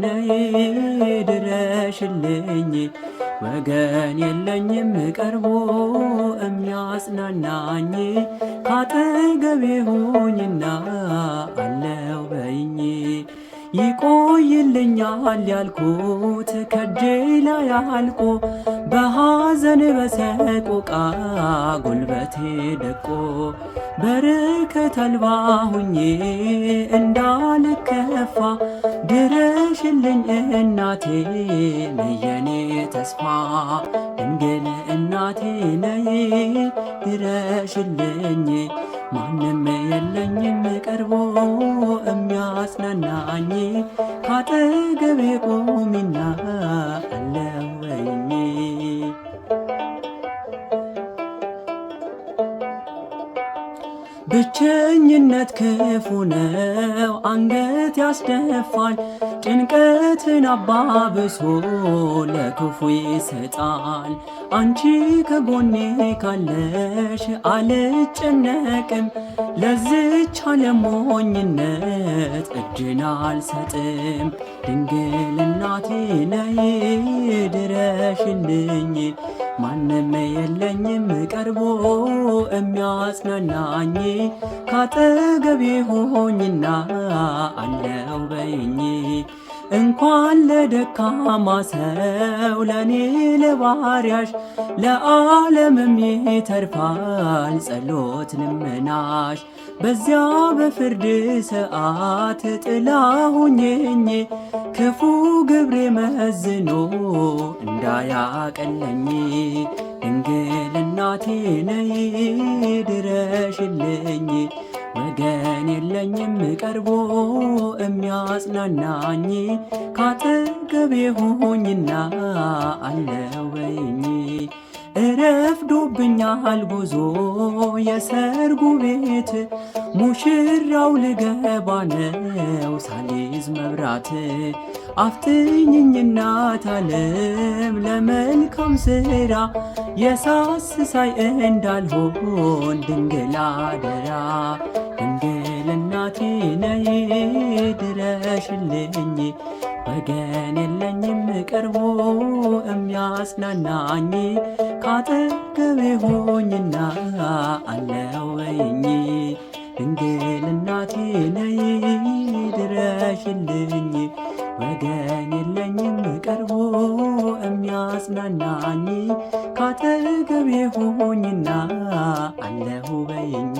ነይ ድረሽልኝ ወገን የለኝም ቀርቦ የሚያጽናናኝ ካጠገቤ ሁኚና አለው በይኝ ይቆይልኛል ያልኩት ከእጄ ላይ አልቆ በሐዘን በሰቆቃ ጉልበቴ ደቆ በረከት አልባ ሁኜ እንዳልከፋ ድረሽልኝ እናቴ ነይ የኔ ተስፋ ድንግል እናቴ ነይ ድረሽልኝ ማንም የለኝም ቀርቦ የሚያጽናናኝ ካጠገቤ ቁሚና አለው በይኝ ብቸኝነት ክፉ ነው አንገት ያስደፋል ጭንቀትን አባብሶ ለክፉ ይሰጣል አንቺ ከጎኔ ካለሽ አልጨነቅም ለዝች ዓለም ሞኝነት እጅን አልሰጥም ድንግል እናቴ ነይ ድረሽልኝ ማንም የለኝም ቀርቦ የሚያጽናናኝ ካጠገቤ ሆኝና አለው በይኝ እንኳን ለደካማ ሰው ለኔ ለባሪያሽ ለዓለምም ይተርፋል ጸሎት ልመናሽ በዚያ በፍርድ ሰዓት ጥላ ሁኚኝ ክፉ ግብሬ መዝኖ እንዳያቀለኝ ድንግል እናቴ ነይ ድረሽልኝ ወገን የለኝም ቀርቦ የሚያጽናናኝ ካጠገቤ ሁኚና አለው በይኝ ረፍዶብኛል ጉዞ የሰርጉ ቤት ሙሽራው ልገባ ነው ሳልይዝ መብራት አፍጥኝኝ እናት ዓለም ለመልካም ሥራ የሳስሳይ እንዳልሆን ድንግል አደራ ድንግል እናቴ ነይ ድረሽልኝ ወገን የለኝም ቀርቦ የሚያጽናናኝ ካጠገቤ ሁኚና አለው በይኝ ድንግል እናቴ ነይ ድረሽልኝ ወገን የለኝም ቀርቦ የሚያጽናናኝ ካጠገቤ ሁኚና አለው በይኝ